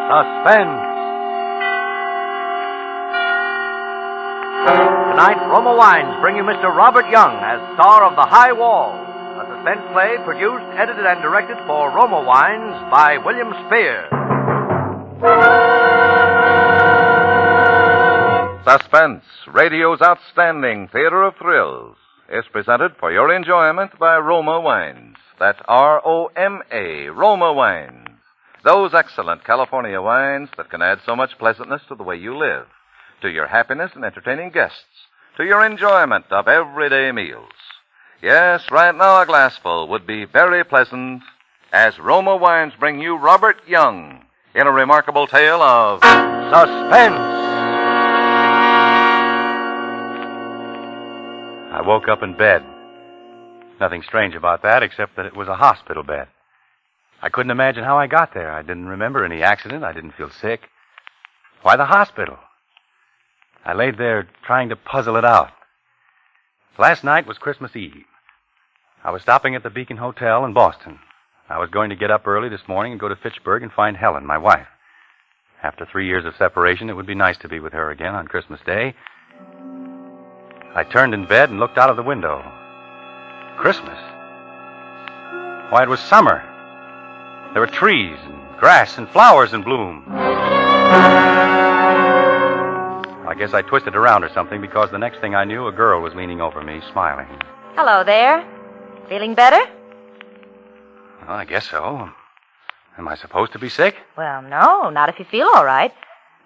Suspense. Tonight, Roma Wines bring you Mr. Robert Young as star of The High Wall, a suspense play produced, edited, and directed for Roma Wines by William Spear. Suspense, radio's outstanding theater of thrills, is presented for your enjoyment by Roma Wines. That's R-O-M-A, Roma Wines. Those excellent California wines that can add so much pleasantness to the way you live, to your happiness in entertaining guests, to your enjoyment of everyday meals. Yes, right now a glassful would be very pleasant as Roma Wines bring you Robert Young in a remarkable tale of Suspense. I woke up in bed. Nothing strange about that, except that it was a hospital bed. I couldn't imagine how I got there. I didn't remember any accident. I didn't feel sick. Why the hospital? I laid there trying to puzzle it out. Last night was Christmas Eve. I was stopping at the Beacon Hotel in Boston. I was going to get up early this morning and go to Fitchburg and find Helen, my wife. After 3 years of separation, it would be nice to be with her again on Christmas Day. I turned in bed and looked out of the window. Christmas? Why, it was summer. There were trees and grass and flowers in bloom. I guess I twisted around or something because the next thing I knew, a girl was leaning over me, smiling. Hello there. Feeling better? Well, I guess so. Am I supposed to be sick? Well, no, not if you feel all right.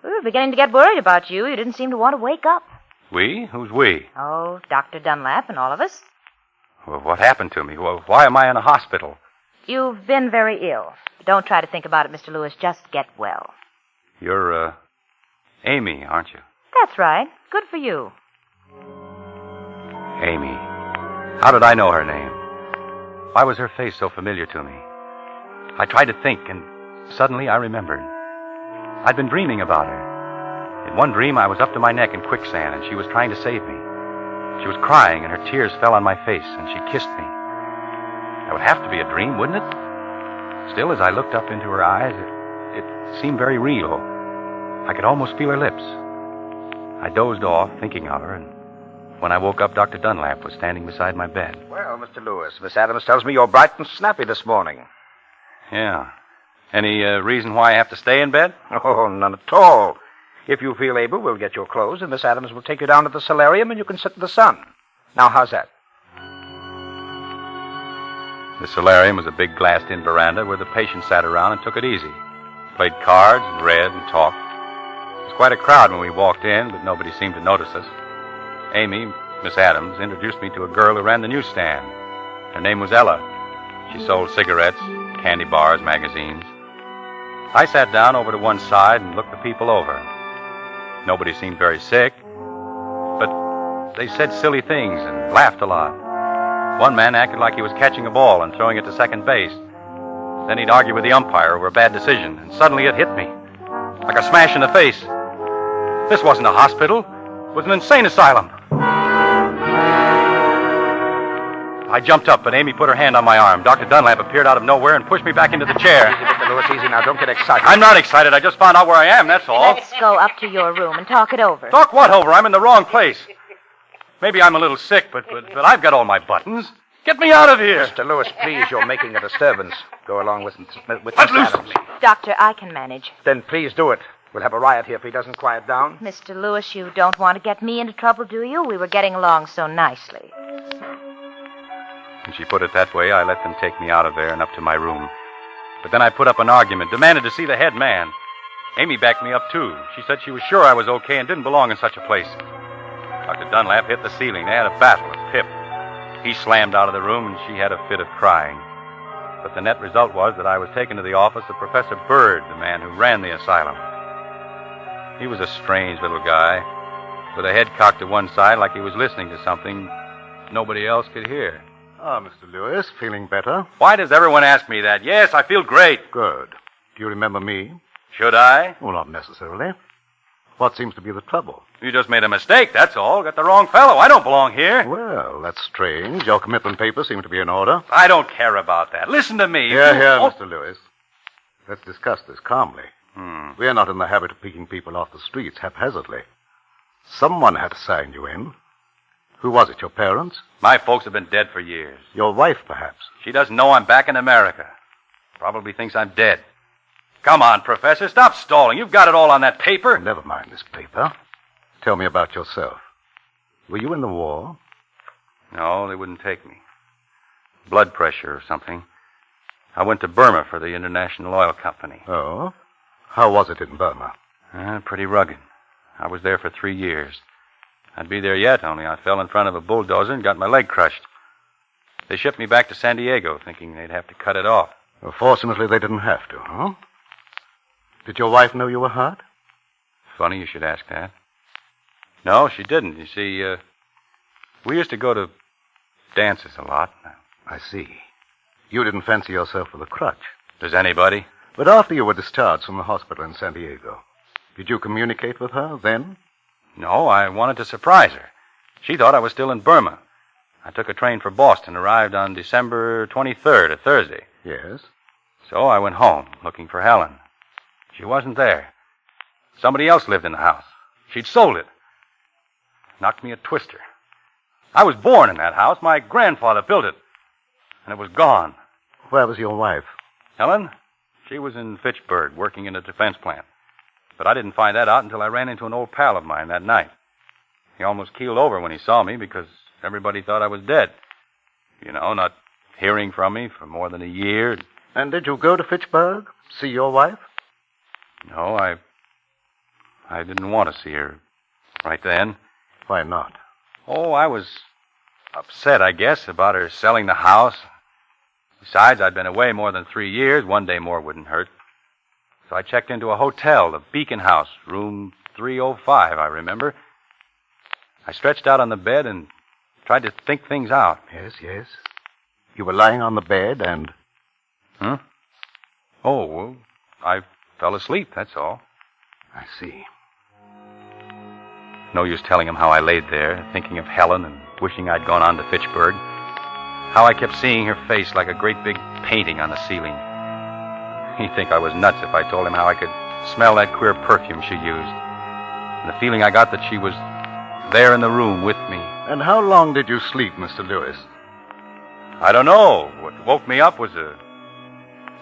We were beginning to get worried about you. You didn't seem to want to wake up. We? Who's we? Oh, Dr. Dunlap and all of us. Well, what happened to me? Well, why am I in a hospital? You've been very ill. Don't try to think about it, Mr. Lewis. Just get well. You're, Amy, aren't you? That's right. Good for you. Amy. How did I know her name? Why was her face so familiar to me? I tried to think, and suddenly I remembered. I'd been dreaming about her. In one dream, I was up to my neck in quicksand, and she was trying to save me. She was crying, and her tears fell on my face, and she kissed me. That would have to be a dream, wouldn't it? Still, as I looked up into her eyes, it seemed very real. I could almost feel her lips. I dozed off, thinking of her, and when I woke up, Dr. Dunlap was standing beside my bed. Well, Mr. Lewis, Miss Adams tells me you're bright and snappy this morning. Yeah. Any reason why I have to stay in bed? Oh, none at all. If you feel able, we'll get your clothes, and Miss Adams will take you down to the solarium, and you can sit in the sun. Now, how's that? The solarium was a big glassed-in veranda where the patients sat around and took it easy. Played cards and read and talked. It was quite a crowd when we walked in, but nobody seemed to notice us. Amy, Miss Adams, introduced me to a girl who ran the newsstand. Her name was Ella. She sold cigarettes, candy bars, magazines. I sat down over to one side and looked the people over. Nobody seemed very sick, but they said silly things and laughed a lot. One man acted like he was catching a ball and throwing it to second base. Then he'd argue with the umpire over a bad decision, and suddenly it hit me, like a smash in the face. This wasn't a hospital. It was an insane asylum. I jumped up, but Amy put her hand on my arm. Dr. Dunlap appeared out of nowhere and pushed me back into the chair. Easy, Mr. Lewis, easy now. Don't get excited. I'm not excited. I just found out where I am, that's all. Let's go up to your room and talk it over. Talk what over? I'm in the wrong place. Maybe I'm a little sick, but I've got all my buttons. Get me out of here. Mr. Lewis, please, you're making a disturbance. Go along with Miss Let loose. Adams. Doctor, I can manage. Then please do it. We'll have a riot here if he doesn't quiet down. Mr. Lewis, you don't want to get me into trouble, do you? We were getting along so nicely. When she put it that way, I let them take me out of there and up to my room. But then I put up an argument, demanded to see the head man. Amy backed me up, too. She said she was sure I was okay and didn't belong in such a place. Dr. Dunlap hit the ceiling. They had a battle with Pip. He slammed out of the room, and she had a fit of crying. But the net result was that I was taken to the office of Professor Bird, the man who ran the asylum. He was a strange little guy, with a head cocked to one side like he was listening to something nobody else could hear. Ah, Mr. Lewis, feeling better? Why does everyone ask me that? Yes, I feel great. Good. Do you remember me? Should I? Oh, not necessarily. What seems to be the trouble? You just made a mistake, that's all. Got the wrong fellow. I don't belong here. Well, that's strange. Your commitment papers seem to be in order. I don't care about that. Listen to me. Here, Oh. Mr. Lewis. Let's discuss this calmly. We're not in the habit of picking people off the streets haphazardly. Someone had to sign you in. Who was it, your parents? My folks have been dead for years. Your wife, perhaps? She doesn't know I'm back in America. Probably thinks I'm dead. Come on, Professor, stop stalling. You've got it all on that paper. Never mind this paper. Tell me about yourself. Were you in the war? No, they wouldn't take me. Blood pressure or something. I went to Burma for the International Oil Company. Oh? How was it in Burma? Pretty rugged. I was there for 3 years. I'd be there yet, only I fell in front of a bulldozer and got my leg crushed. They shipped me back to San Diego, thinking they'd have to cut it off. Well, fortunately, they didn't have to, huh? Did your wife know you were hurt? Funny you should ask that. No, she didn't. You see, we used to go to dances a lot. I see. You didn't fancy yourself with a crutch. Does anybody? But after you were discharged from the hospital in San Diego, did you communicate with her then? No, I wanted to surprise her. She thought I was still in Burma. I took a train for Boston, arrived on December 23rd, a Thursday. Yes. So I went home, looking for Helen. She wasn't there. Somebody else lived in the house. She'd sold it. Knocked me a twister. I was born in that house. My grandfather built it. And it was gone. Where was your wife? Helen? She was in Fitchburg, working in a defense plant. But I didn't find that out until I ran into an old pal of mine that night. He almost keeled over when he saw me because everybody thought I was dead. You know, not hearing from me for more than a year. And did you go to Fitchburg? See your wife? No, I didn't want to see her right then. Why not? Oh, I was upset, I guess, about her selling the house. Besides, I'd been away more than 3 years. 1 day more wouldn't hurt. So I checked into a hotel, the Beacon House, room 305, I remember. I stretched out on the bed and tried to think things out. Yes, yes. You were lying on the bed and... Oh, well, I fell asleep, that's all. I see. No use telling him how I laid there, thinking of Helen and wishing I'd gone on to Fitchburg. How I kept seeing her face like a great big painting on the ceiling. He'd think I was nuts if I told him how I could smell that queer perfume she used. And the feeling I got that she was there in the room with me. And how long did you sleep, Mr. Lewis? I don't know. What woke me up was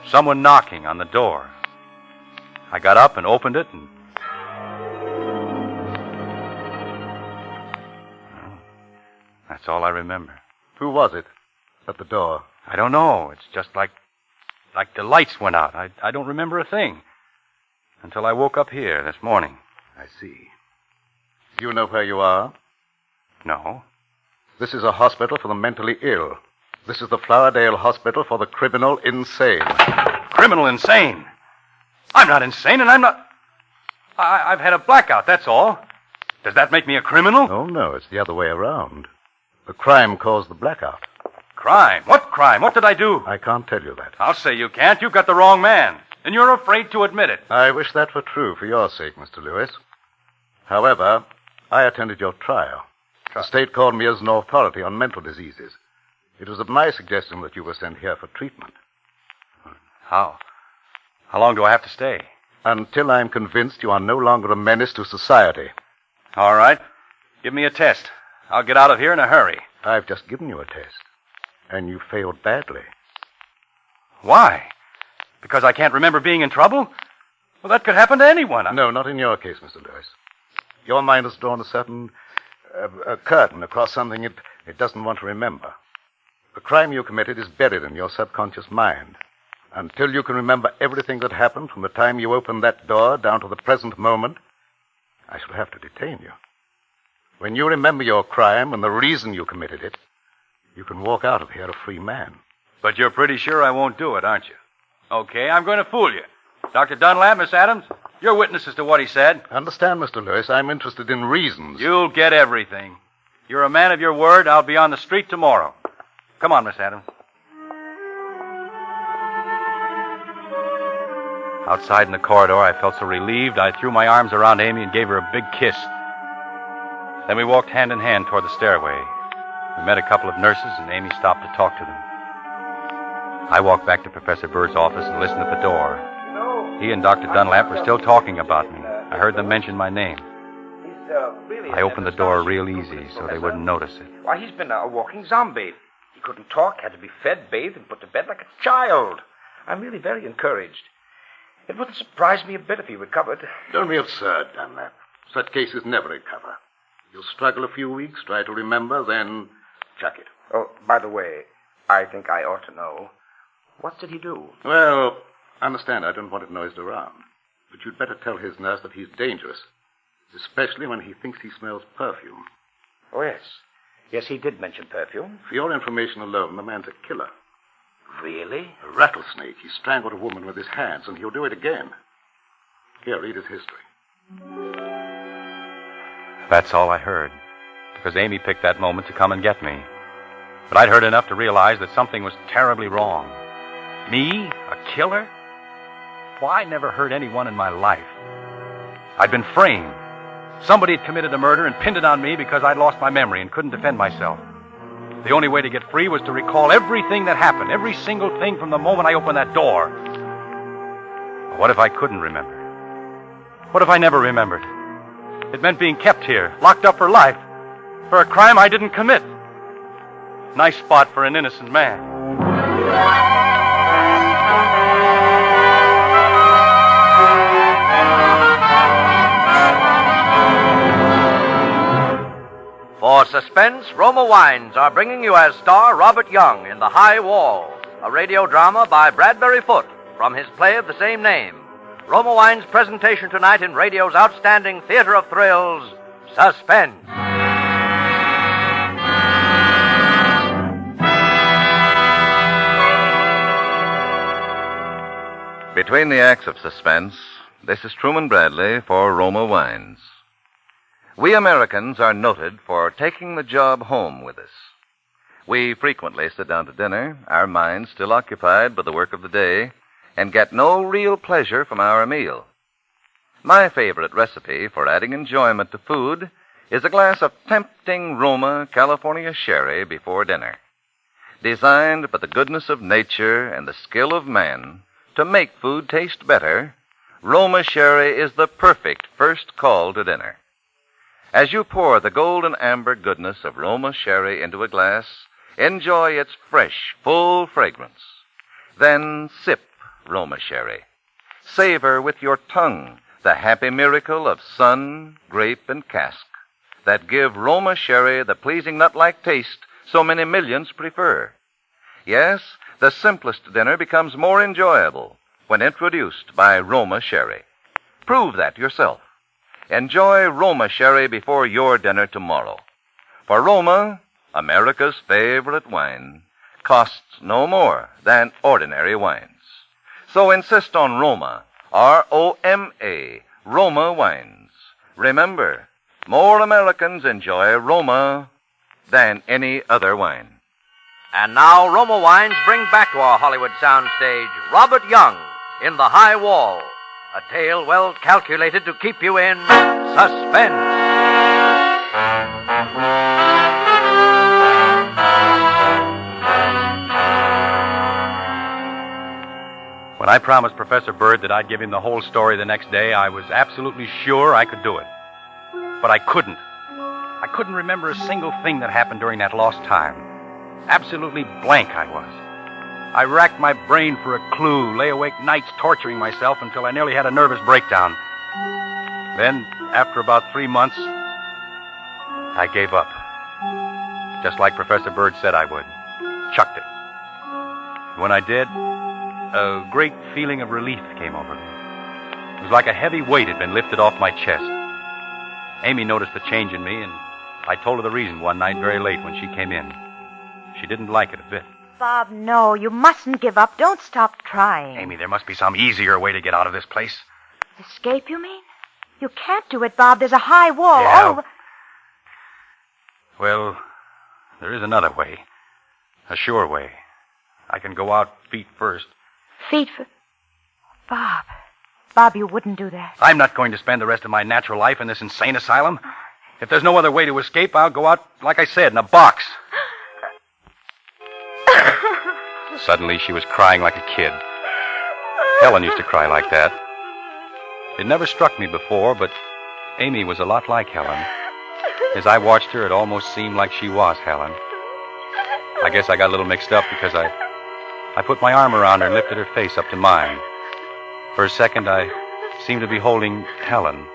someone knocking on the door. I got up and opened it and... That's all I remember. Who was it at the door? I don't know. It's just like the lights went out. I don't remember a thing. Until I woke up here this morning. I see. Do you know where you are? No. This is a hospital for the mentally ill. This is the Flowerdale Hospital for the criminal insane. Criminal insane? I'm not insane, and I'm not... I've had a blackout, that's all. Does that make me a criminal? Oh, no, it's the other way around. The crime caused the blackout. Crime? What crime? What did I do? I can't tell you that. I'll say you can't. You've got the wrong man. And you're afraid to admit it. I wish that were true for your sake, Mr. Lewis. However, I attended your trial. The state called me as an authority on mental diseases. It was at my suggestion that you were sent here for treatment. How? How long do I have to stay? Until I'm convinced you are no longer a menace to society. All right. Give me a test. I'll get out of here in a hurry. I've just given you a test. And you failed badly. Why? Because I can't remember being in trouble? Well, that could happen to anyone. No, not in your case, Mr. Lewis. Your mind has drawn a certain a curtain across something it doesn't want to remember. The crime you committed is buried in your subconscious mind. Until you can remember everything that happened from the time you opened that door down to the present moment, I shall have to detain you. When you remember your crime and the reason you committed it, you can walk out of here a free man. But you're pretty sure I won't do it, aren't you? Okay, I'm going to fool you. Dr. Dunlap, Miss Adams, you're witnesses to what he said. Understand, Mr. Lewis, I'm interested in reasons. You'll get everything. You're a man of your word. I'll be on the street tomorrow. Come on, Miss Adams. Outside in the corridor, I felt so relieved, I threw my arms around Amy and gave her a big kiss. Then we walked hand in hand toward the stairway. We met a couple of nurses, and Amy stopped to talk to them. I walked back to Professor Bird's office and listened at the door. He and Dr. Dunlap were still talking about me. I heard them mention my name. I opened the door real easy so they wouldn't notice it. Why, he's been a walking zombie. He couldn't talk, had to be fed, bathed, and put to bed like a child. I'm really very encouraged. It wouldn't surprise me a bit if he recovered. Don't be absurd, Dunlap. Such cases never recover. You'll struggle a few weeks, try to remember, then chuck it. Oh, by the way, I think I ought to know. What did he do? Well, understand, I don't want it noised around. But you'd better tell his nurse that he's dangerous, especially when he thinks he smells perfume. Oh, yes. Yes, he did mention perfume. For your information alone, the man's a killer. Really? A rattlesnake. He strangled a woman with his hands, and he'll do it again. Here, read his history. That's all I heard, because Amy picked that moment to come and get me. But I'd heard enough to realize that something was terribly wrong. Me? A killer? Why, I never hurt anyone in my life. I'd been framed. Somebody had committed a murder and pinned it on me because I'd lost my memory and couldn't defend myself. The only way to get free was to recall everything that happened, every single thing from the moment I opened that door. What if I couldn't remember? What if I never remembered? It meant being kept here, locked up for life, for a crime I didn't commit. Nice spot for an innocent man. For Suspense, Roma Wines are bringing you as star Robert Young in The High Wall, a radio drama by Bradbury Foote from his play of the same name. Roma Wines' presentation tonight in radio's outstanding theater of thrills, Suspense. Between the acts of Suspense, this is Truman Bradley for Roma Wines. We Americans are noted for taking the job home with us. We frequently sit down to dinner, our minds still occupied by the work of the day, and get no real pleasure from our meal. My favorite recipe for adding enjoyment to food is a glass of tempting Roma California sherry before dinner. Designed by the goodness of nature and the skill of man to make food taste better, Roma sherry is the perfect first call to dinner. As you pour the golden amber goodness of Roma sherry into a glass, enjoy its fresh, full fragrance. Then sip Roma sherry. Savor with your tongue the happy miracle of sun, grape, and cask that give Roma sherry the pleasing nut-like taste so many millions prefer. Yes, the simplest dinner becomes more enjoyable when introduced by Roma sherry. Prove that yourself. Enjoy Roma sherry before your dinner tomorrow. For Roma, America's favorite wine, costs no more than ordinary wines. So insist on Roma, R-O-M-A, Roma wines. Remember, more Americans enjoy Roma than any other wine. And now Roma Wines bring back to our Hollywood soundstage Robert Young in The High Wall, a tale well calculated to keep you in suspense. When I promised Professor Bird that I'd give him the whole story the next day, I was absolutely sure I could do it. But I couldn't. I couldn't remember a single thing that happened during that lost time. Absolutely blank I was. I racked my brain for a clue, lay awake nights torturing myself until I nearly had a nervous breakdown. Then, after about 3 months, I gave up. Just like Professor Bird said I would. Chucked it. When I did, a great feeling of relief came over me. It was like a heavy weight had been lifted off my chest. Amy noticed the change in me, and I told her the reason one night very late when she came in. She didn't like it a bit. Bob, no, you mustn't give up. Don't stop trying. Amy, there must be some easier way to get out of this place. Escape, you mean? You can't do it, Bob. There's a high wall Yeah. all over. Well, there is another way. A sure way. I can go out feet first. Feet for... Bob. Bob, you wouldn't do that. I'm not going to spend the rest of my natural life in this insane asylum. If there's no other way to escape, I'll go out, like I said, in a box. Suddenly, she was crying like a kid. Helen used to cry like that. It never struck me before, but Amy was a lot like Helen. As I watched her, it almost seemed like she was Helen. I guess I got a little mixed up because I put my arm around her and lifted her face up to mine. For a second, I seemed to be holding Helen.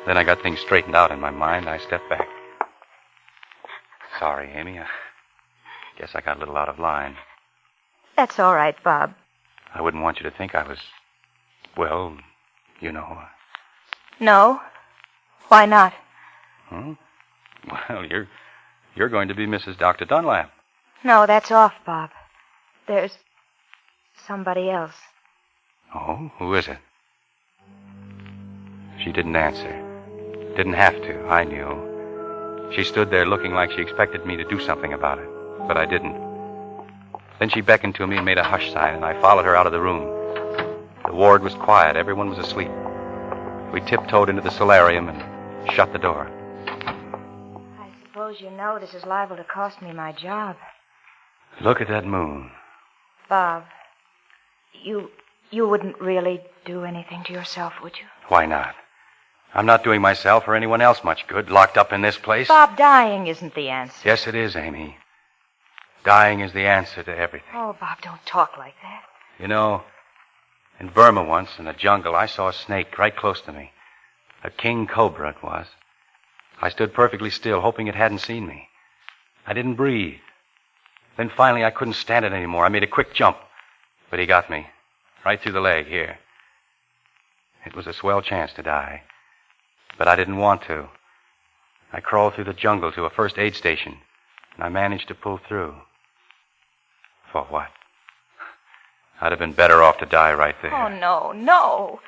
Then I got things straightened out in my mind. I stepped back. Sorry, Amy. I guess I got a little out of line. That's all right, Bob. I wouldn't want you to think I was, well, you know. No? Why not? Well, you're going to be Mrs. Dr. Dunlap. No, that's off, Bob. There's somebody else. Oh, who is it? She didn't answer. Didn't have to, I knew. She stood there looking like she expected me to do something about it, but I didn't. Then she beckoned to me and made a hush sign, and I followed her out of the room. The ward was quiet. Everyone was asleep. We tiptoed into the solarium and shut the door. I suppose you know this is liable to cost me my job. Look at that moon. Bob, you wouldn't really do anything to yourself, would you? Why not? I'm not doing myself or anyone else much good, locked up in this place. Bob, dying isn't the answer. Yes, it is, Amy. Dying is the answer to everything. Oh, Bob, don't talk like that. You know, in Burma once, in the jungle, I saw a snake right close to me. A king cobra it was. I stood perfectly still, hoping it hadn't seen me. I didn't breathe. Then finally I couldn't stand it anymore. I made a quick jump. But he got me. Right through the leg, here. It was a swell chance to die. But I didn't want to. I crawled through the jungle to a first aid station, and I managed to pull through. For what? I'd have been better off to die right there. Oh, no.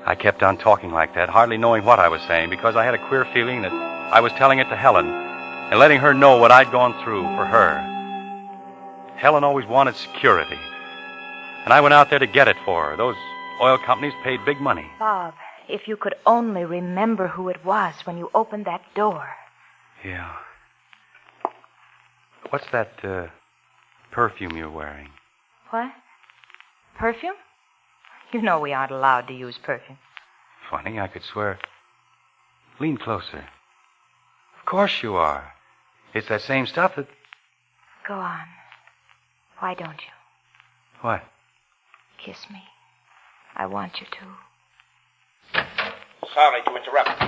I kept on talking like that, hardly knowing what I was saying, because I had a queer feeling that I was telling it to Helen and letting her know what I'd gone through for her. Helen always wanted security, and I went out there to get it for her. Those oil companies paid big money. Bob, if you could only remember who it was when you opened that door. Yeah. What's that perfume you're wearing? What? Perfume? You know we aren't allowed to use perfume. Funny, I could swear. Lean closer. Of course you are. It's that same stuff that... Go on. Why don't you? What? Kiss me. I want you to. Sorry to interrupt,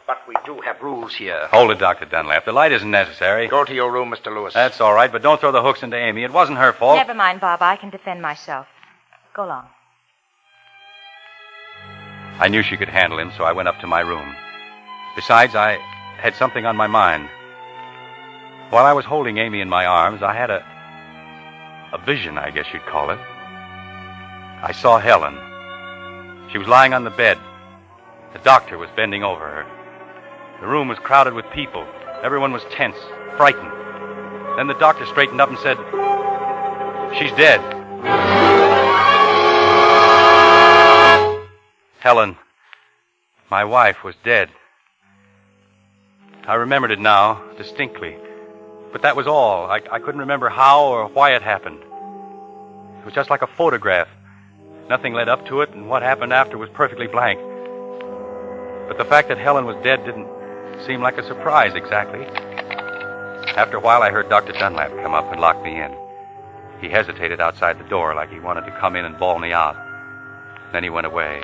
but we do have rules here. Hold it, Dr. Dunlap. The light isn't necessary. Go to your room, Mr. Lewis. That's all right, but don't throw the hooks into Amy. It wasn't her fault. Never mind, Bob. I can defend myself. Go along. I knew she could handle him, so I went up to my room. Besides, I had something on my mind. While I was holding Amy in my arms, I had a vision, I guess you'd call it. I saw Helen. She was lying on the bed. The doctor was bending over her. The room was crowded with people. Everyone was tense, frightened. Then the doctor straightened up and said, "She's dead." Helen, my wife, was dead. I remembered it now, distinctly. But that was all. I couldn't remember how or why it happened. It was just like a photograph. Nothing led up to it, and what happened after was perfectly blank. But the fact that Helen was dead didn't seem like a surprise exactly. After a while, I heard Dr. Dunlap come up and lock me in. He hesitated outside the door like he wanted to come in and bawl me out. Then he went away.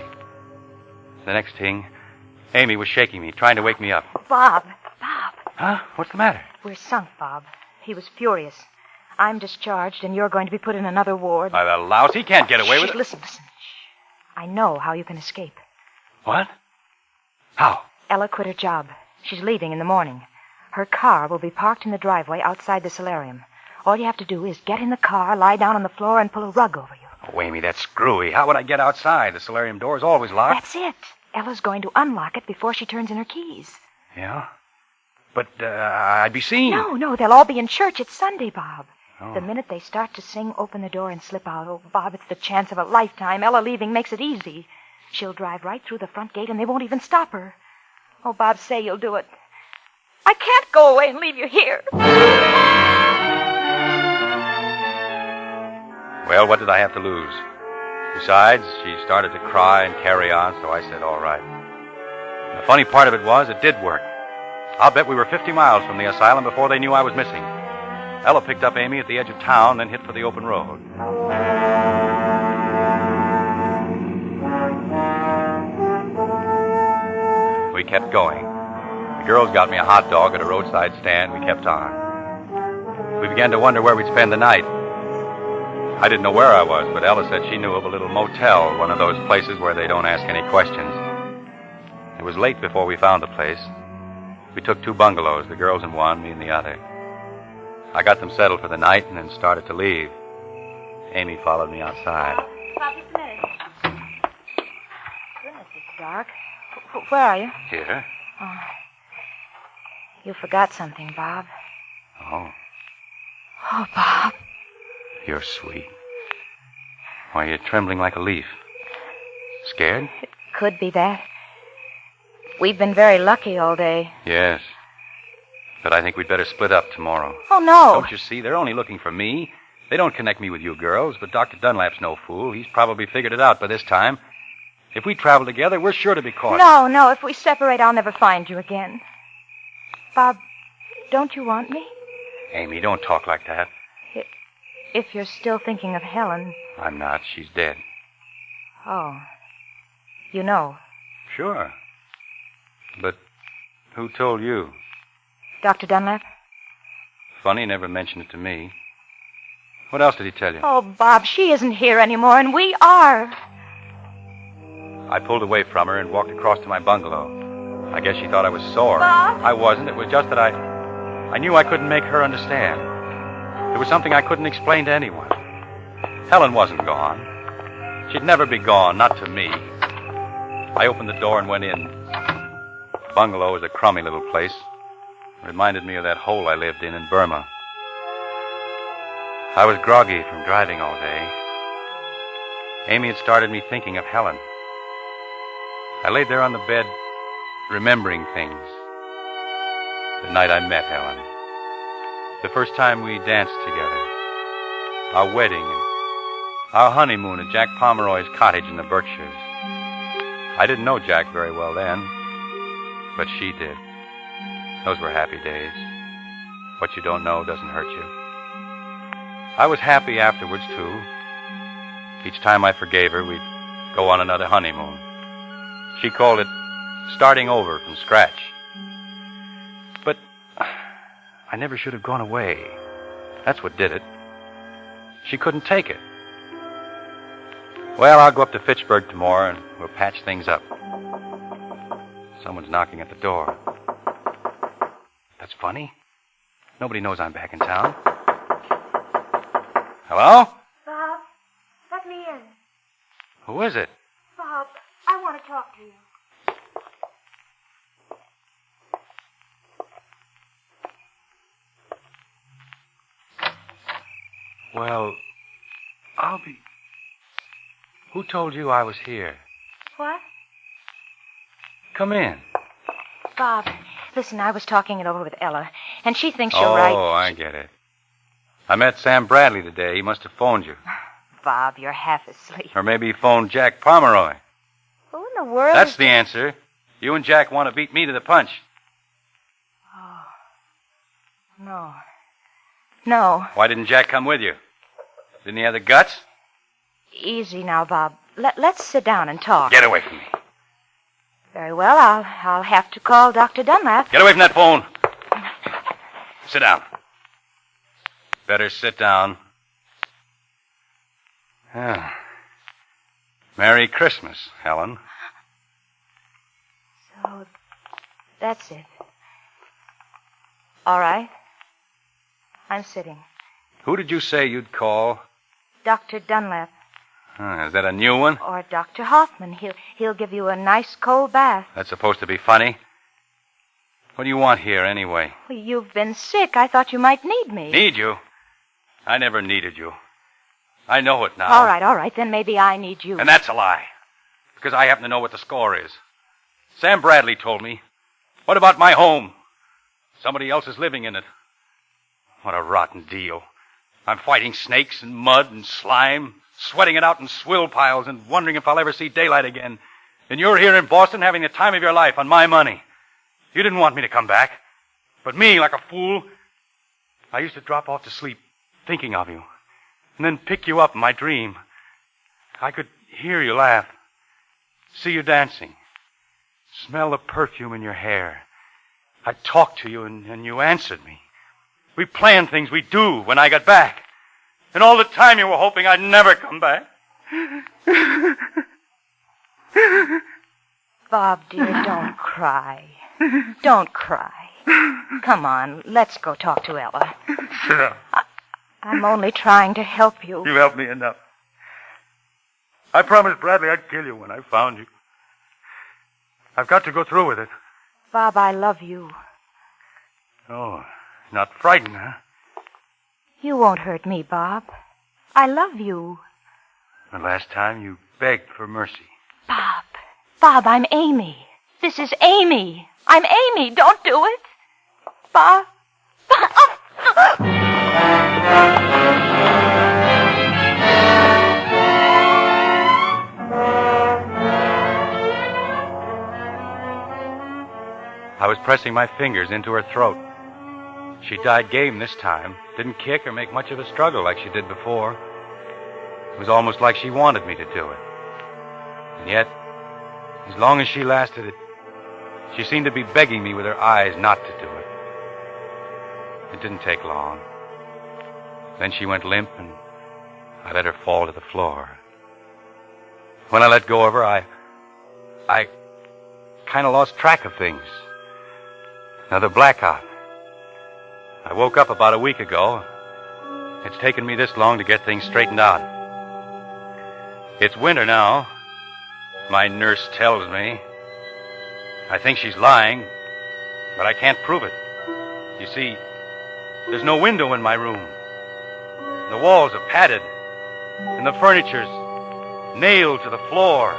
The next thing, Amy was shaking me, trying to wake me up. Bob. Huh? What's the matter? We're sunk, Bob. He was furious. I'm discharged, and you're going to be put in another ward. By the louse, he can't get away with it. Listen. Shh. I know how you can escape. What? How? Ella quit her job. She's leaving in the morning. Her car will be parked in the driveway outside the solarium. All you have to do is get in the car, lie down on the floor, and pull a rug over you. Oh, Amy, that's screwy. How would I get outside? The solarium door is always locked. That's it. Ella's going to unlock it before she turns in her keys. Yeah? But I'd be seen. No, they'll all be in church. It's Sunday, Bob. Oh. The minute they start to sing, open the door and slip out. Oh, Bob, it's the chance of a lifetime. Ella leaving makes it easy. She'll drive right through the front gate and they won't even stop her. Oh, Bob, say you'll do it. I can't go away and leave you here. Well, what did I have to lose? Besides, she started to cry and carry on, so I said, all right. And the funny part of it was, it did work. I'll bet we were 50 miles from the asylum before they knew I was missing. Ella picked up Amy at the edge of town, then hit for the open road. We kept going. The girls got me a hot dog at a roadside stand. We kept on. We began to wonder where we'd spend the night. I didn't know where I was, but Ella said she knew of a little motel, one of those places where they don't ask any questions. It was late before we found the place. We took 2 bungalows, the girls in one, me in the other. I got them settled for the night and then started to leave. Amy followed me outside. Bob, just a minute. Goodness, it's dark. Where are you? Here? Oh. You forgot something, Bob. Oh, Oh, Bob. you're sweet. Why, you're trembling like a leaf. Scared? Could be that. We've been very lucky all day. Yes. But I think we'd better split up tomorrow. Oh, no. Don't you see? They're only looking for me. They don't connect me with you girls, but Dr. Dunlap's no fool. He's probably figured it out by this time. If we travel together, we're sure to be caught. No. If we separate, I'll never find you again. Bob, don't you want me? Amy, don't talk like that. If you're still thinking of Helen. I'm not. She's dead. Oh. You know. Sure. But who told you? Dr. Dunlap? Funny, he never mentioned it to me. What else did he tell you? Oh, Bob, she isn't here anymore, and we are. I pulled away from her and walked across to my bungalow. I guess she thought I was sore. Bob? I wasn't. It was just that I knew I couldn't make her understand. There was something I couldn't explain to anyone. Helen wasn't gone. She'd never be gone, not to me. I opened the door and went in. The bungalow was a crummy little place. It reminded me of that hole I lived in Burma. I was groggy from driving all day. Amy had started me thinking of Helen. I laid there on the bed, remembering things. The night I met Helen. The first time we danced together. Our wedding and our honeymoon at Jack Pomeroy's cottage in the Berkshires. I didn't know Jack very well then, but she did. Those were happy days. What you don't know doesn't hurt you. I was happy afterwards, too. Each time I forgave her, we'd go on another honeymoon. She called it starting over from scratch. But I never should have gone away. That's what did it. She couldn't take it. Well, I'll go up to Fitchburg tomorrow and we'll patch things up. Someone's knocking at the door. That's funny. Nobody knows I'm back in town. Hello? Bob, let me in. Who is it? Bob, I want to talk to you. Well, I'll be... Who told you I was here? What? Come in. Bob, listen, I was talking it over with Ella, and she thinks you're right. Oh, I get it. I met Sam Bradley today. He must have phoned you. Bob, you're half asleep. Or maybe he phoned Jack Pomeroy. Who in the world That's is... the answer. You and Jack want to beat me to the punch. Oh. No. No. Why didn't Jack come with you? Didn't he have the guts? Easy now, Bob. Let's sit down and talk. Get away from me. Very well, I'll have to call Dr. Dunlap. Get away from that phone. Sit down. Better sit down. Ah. Merry Christmas, Helen. So, that's it. All right. I'm sitting. Who did you say you'd call? Dr. Dunlap. Is that a new one? Or Dr. Hoffman. He'll give you a nice cold bath. That's supposed to be funny. What do you want here, anyway? Well, you've been sick. I thought you might need me. Need you? I never needed you. I know it now. All right. Then maybe I need you. And that's a lie. Because I happen to know what the score is. Sam Bradley told me. What about my home? Somebody else is living in it. What a rotten deal. I'm fighting snakes and mud and slime, sweating it out in swill piles and wondering if I'll ever see daylight again. And you're here in Boston having the time of your life on my money. You didn't want me to come back. But me, like a fool, I used to drop off to sleep thinking of you. And then pick you up in my dream. I could hear you laugh. See you dancing. Smell the perfume in your hair. I'd talk to you and you answered me. We planned things we'd do when I got back. And all the time you were hoping I'd never come back. Bob, dear, don't cry. Don't cry. Come on, let's go talk to Ella. Sit down. I'm only trying to help you. You've helped me enough. I promised Bradley I'd kill you when I found you. I've got to go through with it. Bob, I love you. Oh, not frightened, huh? You won't hurt me, Bob. I love you. The last time you begged for mercy. Bob, I'm Amy. This is Amy. I'm Amy. Don't do it. Bob. I was pressing my fingers into her throat. She died game this time. Didn't kick or make much of a struggle like she did before. It was almost like she wanted me to do it. And yet, as long as she lasted, she seemed to be begging me with her eyes not to do it. It didn't take long. Then she went limp, and I let her fall to the floor. When I let go of her, I kind of lost track of things. Another blackout. I woke up about a week ago. It's taken me this long to get things straightened out. It's winter now. My nurse tells me. I think she's lying, but I can't prove it. You see, there's no window in my room. The walls are padded, and the furniture's nailed to the floor.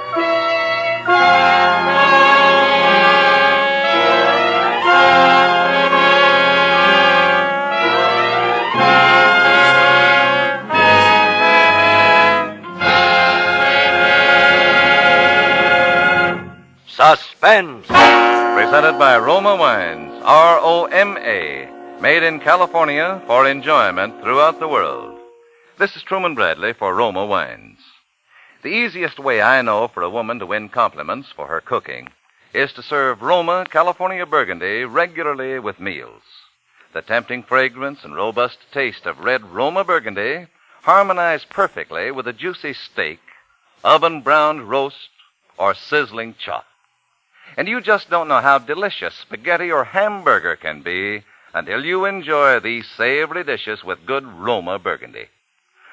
Suspense. Presented by Roma Wines, R-O-M-A, made in California for enjoyment throughout the world. This is Truman Bradley for Roma Wines. The easiest way I know for a woman to win compliments for her cooking is to serve Roma California Burgundy regularly with meals. The tempting fragrance and robust taste of red Roma Burgundy harmonize perfectly with a juicy steak, oven-browned roast, or sizzling chop. And you just don't know how delicious spaghetti or hamburger can be until you enjoy these savory dishes with good Roma Burgundy.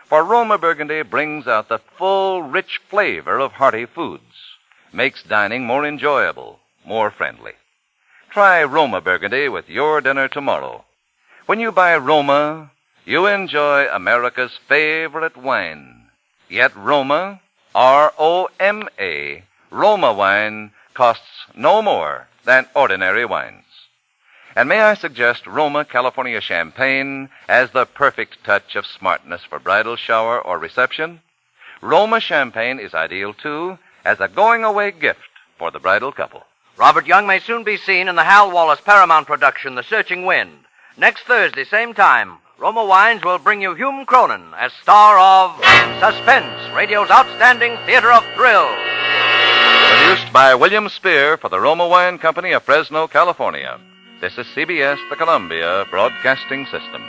For Roma Burgundy brings out the full, rich flavor of hearty foods, makes dining more enjoyable, more friendly. Try Roma Burgundy with your dinner tomorrow. When you buy Roma, you enjoy America's favorite wine. Yet Roma, R-O-M-A, Roma wine costs no more than ordinary wines. And may I suggest Roma California Champagne as the perfect touch of smartness for bridal shower or reception? Roma Champagne is ideal, too, as a going-away gift for the bridal couple. Robert Young may soon be seen in the Hal Wallace Paramount production, The Searching Wind. Next Thursday, same time, Roma Wines will bring you Hume Cronin as star of Suspense, radio's outstanding theater of thrills. Produced by William Spear for the Roma Wine Company of Fresno, California. This is CBS, the Columbia Broadcasting System.